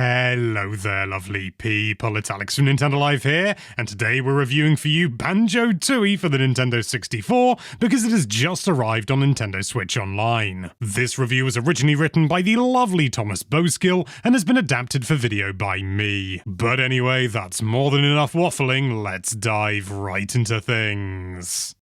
Hello there, lovely people. It's Alex from Nintendo Live here, and today we're reviewing for you Banjo-Tooie for the Nintendo 64 because it has just arrived on Nintendo Switch Online. This review was originally written by the lovely Thomas Boskill and has been adapted for video by me. But anyway, that's more than enough waffling. Let's dive right into things.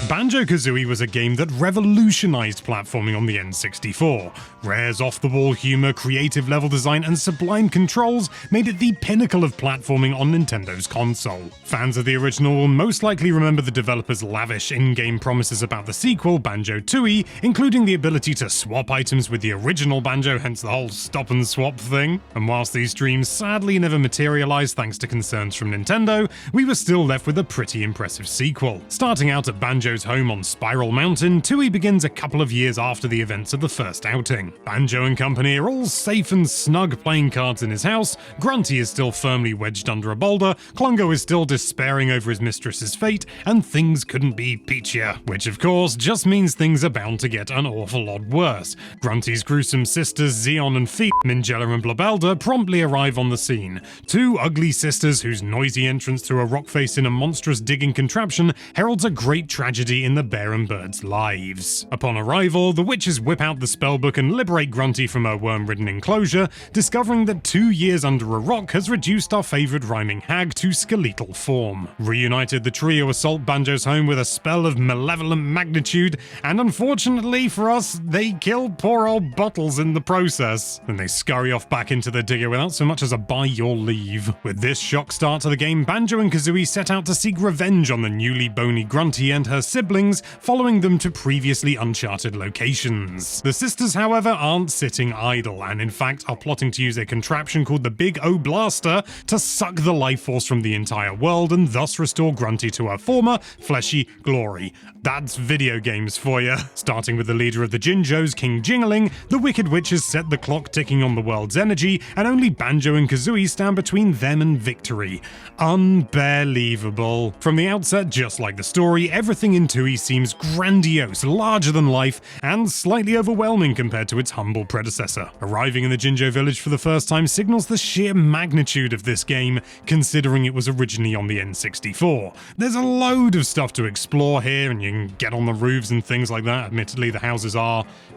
Banjo-Kazooie was a game that revolutionized platforming on the N64. Rare's off-the-wall humor, creative level design, and sublime controls made it the pinnacle of platforming on Nintendo's console. Fans of the original will most likely remember the developer's lavish in-game promises about the sequel, Banjo-Tooie, including the ability to swap items with the original Banjo, hence the whole stop-and-swap thing. And whilst these dreams sadly never materialized thanks to concerns from Nintendo, we were still left with a pretty impressive sequel. Starting out at Banjo's home on Spiral Mountain, Tooie begins a couple of years after the events of the first outing. Banjo and company are all safe and snug playing cards in his house, Grunty is still firmly wedged under a boulder, Klungo is still despairing over his mistress's fate, and things couldn't be peachier. Which of course just means things are bound to get an awful lot worse. Grunty's gruesome sisters Xeon and Phoebe, Mingella and Blabelda, promptly arrive on the scene. Two ugly sisters whose noisy entrance through a rock face in a monstrous digging contraption heralds a great tragedy in the bear and bird's lives. Upon arrival, the witches whip out the spellbook and liberate Grunty from her worm-ridden enclosure, discovering that 2 years under a rock has reduced our favourite rhyming hag to skeletal form. Reunited, the trio assault Banjo's home with a spell of malevolent magnitude, and unfortunately for us, they kill poor old Bottles in the process. Then they scurry off back into the digger without so much as a by your leave. With this shock start to the game, Banjo and Kazooie set out to seek revenge on the newly bony Grunty and her siblings, following them to previously uncharted locations. The sisters, however, aren't sitting idle, and in fact are plotting to use a contraption called the Big O Blaster to suck the life force from the entire world and thus restore Grunty to her former fleshy glory. That's video games for you. Starting with the leader of the Jinjos, King Jingling, the Wicked Witches set the clock ticking on the world's energy, and only Banjo and Kazooie stand between them and victory. Unbelievable. From the outset, just like the story, everything in Tooie seems grandiose, larger than life, and slightly overwhelming compared to its humble predecessor. Arriving in the Jinjo village for the first time signals the sheer magnitude of this game, considering it was originally on the N64. There's a load of stuff to explore here, and you can get on the roofs and things like that. Admittedly, the houses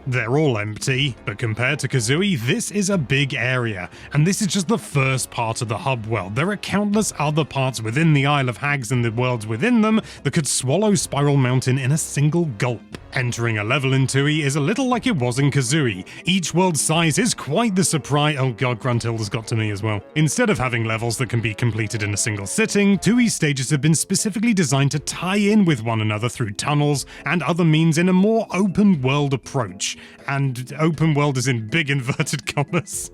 they're all empty, but compared to Kazooie, this is a big area, and this is just the first part of the hub world. There are countless other parts within the Isle of Hags and the worlds within them that could swallow Spiral Mountain in a single gulp. Entering a level in Tooie is a little like it was in Kazooie. Each world's size is quite the surprise. Oh god, Gruntilda's got to me as well. Instead of having levels that can be completed in a single sitting, Tooie's stages have been specifically designed to tie in with one another through tunnels and other means in a more open world approach. And open world is in big inverted commas.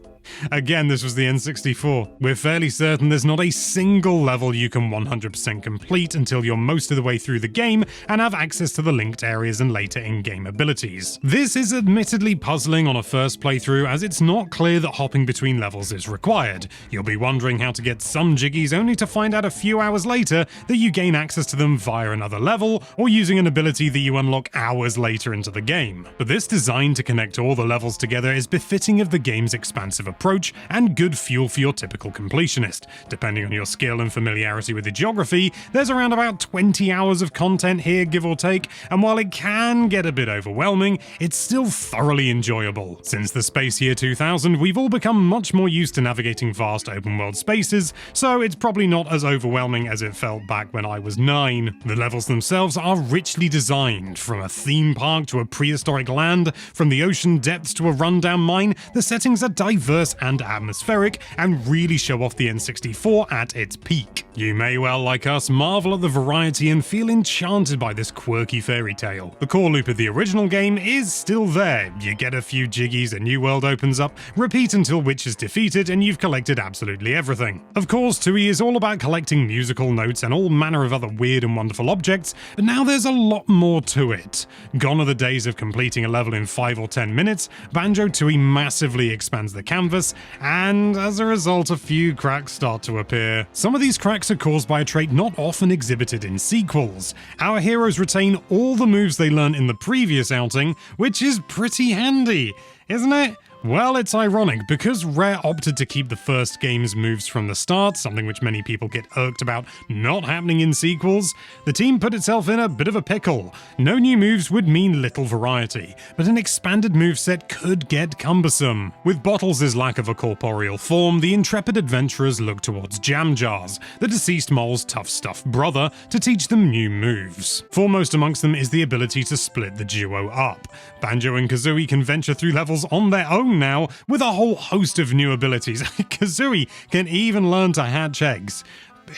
Again, this was the N64. We're fairly certain there's not a single level you can 100% complete until you're most of the way through the game and have access to the linked areas and later in-game abilities. This is admittedly puzzling on a first playthrough, as it's not clear that hopping between levels is required. You'll be wondering how to get some jiggies only to find out a few hours later that you gain access to them via another level or using an ability that you unlock hours later into the game. But this design to connect all the levels together is befitting of the game's expansive approach and good fuel for your typical completionist. Depending on your skill and familiarity with the geography, there's around about 20 hours of content here, give or take, and while it can get a bit overwhelming, it's still thoroughly enjoyable. Since the Space Year 2000, we've all become much more used to navigating vast open world spaces, so it's probably not as overwhelming as it felt back when I was 9. The levels themselves are richly designed, from a theme park to a prehistoric land, from the ocean depths to a rundown mine. The settings are diverse and atmospheric and really show off the N64 at its peak. You may well, like us, marvel at the variety and feel enchanted by this quirky fairy tale. The core loop of the original game is still there. You get a few jiggies, a new world opens up, repeat until Witch is defeated, and you've collected absolutely everything. Of course, Tooie is all about collecting musical notes and all manner of other weird and wonderful objects, but now there's a lot more to it. Gone are the days of completing a level in 5 or 10 minutes, Banjo-Tooie massively expands the canvas, and as a result, a few cracks start to appear. Some of these cracks are caused by a trait not often exhibited in sequels. Our heroes retain all the moves they learned in the previous outing, which is pretty handy, isn't it? Well, it's ironic, because Rare opted to keep the first game's moves from the start, something which many people get irked about not happening in sequels. The team put itself in a bit of a pickle. No new moves would mean little variety, but an expanded moveset could get cumbersome. With Bottles' lack of a corporeal form, the intrepid adventurers look towards Jam Jars, the deceased mole's tough stuff brother, to teach them new moves. Foremost amongst them is the ability to split the duo up. Banjo and Kazooie can venture through levels on their own now, with a whole host of new abilities. Kazooie can even learn to hatch eggs.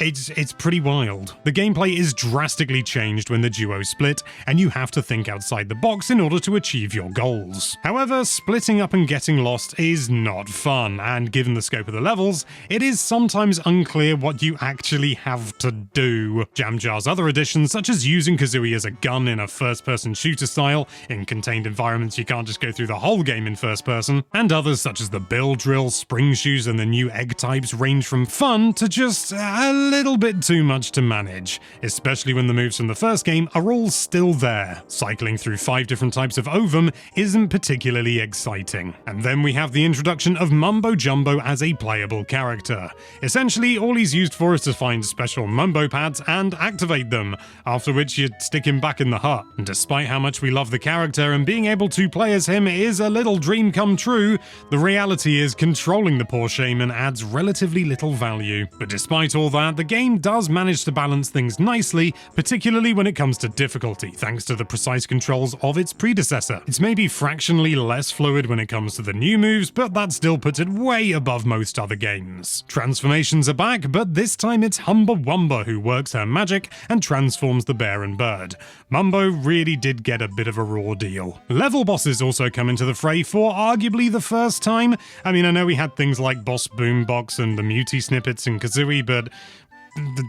It's pretty wild. The gameplay is drastically changed when the duo split, and you have to think outside the box in order to achieve your goals. However, splitting up and getting lost is not fun, and given the scope of the levels, it is sometimes unclear what you actually have to do. Jam Jar's other additions, such as using Kazooie as a gun in a first-person shooter style, in contained environments you can't just go through the whole game in first person, and others such as the Bill Drill, Spring Shoes, and the new egg types range from fun to just a little bit too much to manage, especially when the moves from the first game are all still there. Cycling through 5 different types of ovum isn't particularly exciting. And then we have the introduction of Mumbo Jumbo as a playable character. Essentially, all he's used for is to find special Mumbo pads and activate them, after which you stick him back in the hut. And despite how much we love the character and being able to play as him is a little dream come true, the reality is controlling the poor shaman adds relatively little value. But despite all that, the game does manage to balance things nicely, particularly when it comes to difficulty, thanks to the precise controls of its predecessor. It's maybe fractionally less fluid when it comes to the new moves, but that still puts it way above most other games. Transformations are back, but this time it's Humba Wumba who works her magic and transforms the bear and bird. Mumbo really did get a bit of a raw deal. Level bosses also come into the fray for arguably the first time. I mean, I know we had things like Boss Boombox and the Mutie snippets in Kazooie, but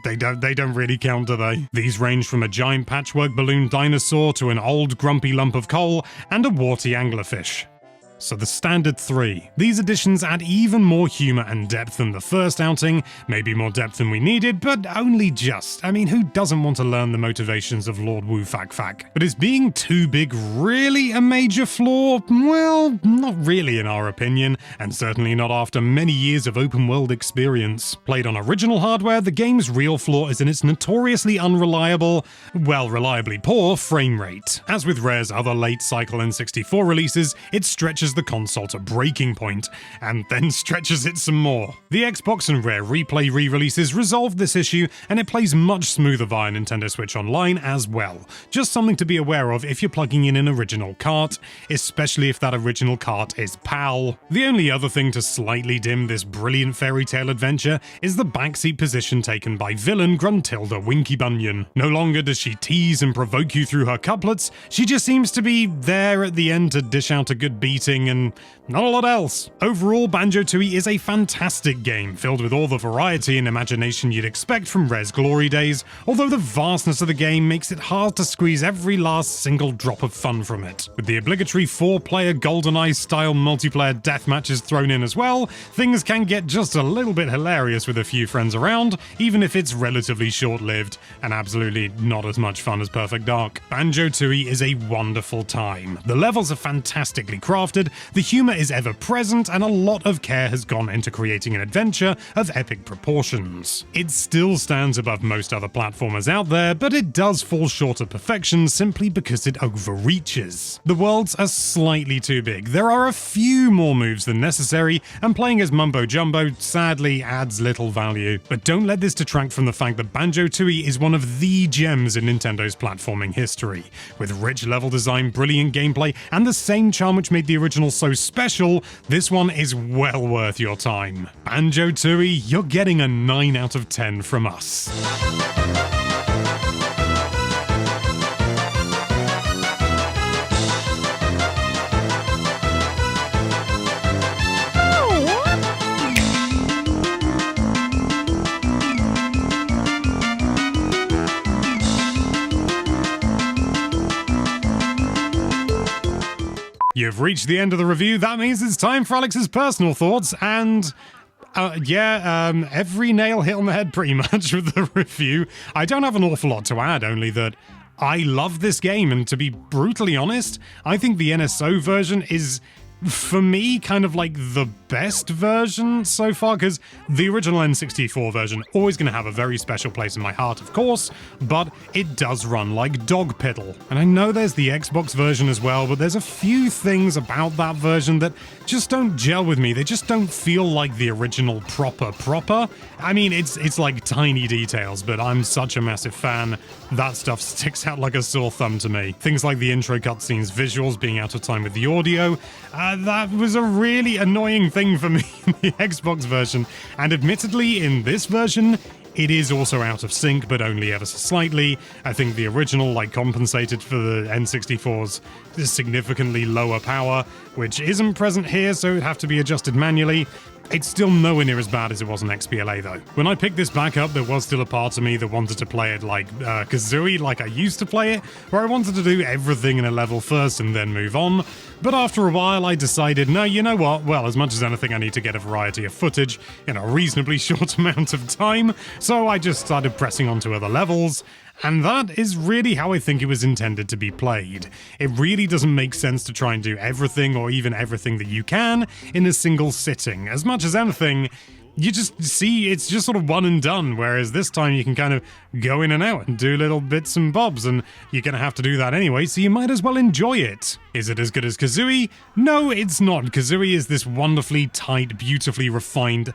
they don't really count, do they? These range from a giant patchwork balloon dinosaur to an old grumpy lump of coal and a warty anglerfish. So the standard 3. These additions add even more humor and depth than the first outing, maybe more depth than we needed, but only just. I mean, who doesn't want to learn the motivations of Lord Wu Fak Fak? But is being too big really a major flaw? Well, not really in our opinion, and certainly not after many years of open world experience. Played on original hardware, the game's real flaw is in its notoriously unreliable, well, reliably poor frame rate. As with Rare's other late cycle N64 releases, it stretches the console to breaking point, and then stretches it some more. The Xbox and Rare Replay re-releases resolved this issue, and it plays much smoother via Nintendo Switch Online as well. Just something to be aware of if you're plugging in an original cart, especially if that original cart is PAL. The only other thing to slightly dim this brilliant fairy tale adventure is the backseat position taken by villain Gruntilda Winky Bunyan. No longer does she tease and provoke you through her couplets, she just seems to be there at the end to dish out a good beating and not a lot else. Overall, Banjo-Tooie is a fantastic game, filled with all the variety and imagination you'd expect from Rare's glory days, although the vastness of the game makes it hard to squeeze every last single drop of fun from it. With the obligatory 4-player GoldenEye-style multiplayer deathmatches thrown in as well, things can get just a little bit hilarious with a few friends around, even if it's relatively short-lived, and absolutely not as much fun as Perfect Dark. Banjo-Tooie is a wonderful time. The levels are fantastically crafted, the humor is ever present, and a lot of care has gone into creating an adventure of epic proportions. It still stands above most other platformers out there, but it does fall short of perfection simply because it overreaches. The worlds are slightly too big, there are a few more moves than necessary, and playing as Mumbo Jumbo sadly adds little value. But don't let this detract from the fact that Banjo-Tooie is one of the gems in Nintendo's platforming history. With rich level design, brilliant gameplay, and the same charm which made the original original so special, this one is well worth your time. Banjo-Tooie, you're getting a 9 out of 10 from us. You've reached the end of the review. That means it's time for Alex's personal thoughts, and every nail hit on the head pretty much with the review. I don't have an awful lot to add, only that I love this game, and to be brutally honest, I think the NSO version is, for me, kind of like the best version so far, because the original N64 version always going to have a very special place in my heart, of course, but it does run like dog piddle. And I know there's the Xbox version as well, but there's a few things about that version that just don't gel with me. They just don't feel like the original proper. I mean, it's like tiny details, but I'm such a massive fan. That stuff sticks out like a sore thumb to me. Things like the intro cutscenes, visuals being out of time with the audio, that was a really annoying thing for me in the Xbox version, and admittedly in this version it is also out of sync, but only ever so slightly. I think the original compensated for the N64's significantly lower power, which isn't present here, so it'd have to be adjusted manually. It's still nowhere near as bad as it was in XBLA, though. When I picked this back up, there was still a part of me that wanted to play it like Kazooie, like I used to play it, where I wanted to do everything in a level first and then move on. But after a while, I decided, no, you know what? Well, as much as anything, I need to get a variety of footage in a reasonably short amount of time, so I just started pressing on to other levels. And that is really how I think it was intended to be played. It really doesn't make sense to try and do everything, or even everything that you can, in a single sitting. As much as anything, you just see it's just sort of one and done, whereas this time you can kind of go in and out and do little bits and bobs, and you're gonna have to do that anyway, so you might as well enjoy it. Is it as good as Kazooie? No, it's not. Kazooie is this wonderfully tight, beautifully refined,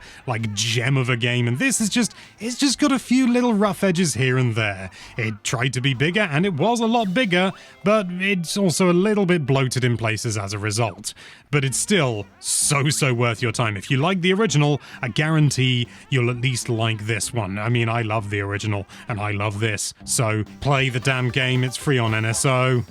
gem of a game, and this is it's just got a few little rough edges here and there. It tried to be bigger, and it was a lot bigger, but it's also a little bit bloated in places as a result. But it's still so worth your time. If you like the original, I guarantee you'll at least like this one. I mean, I love the original, and I love this. So play the damn game. It's free on NSO.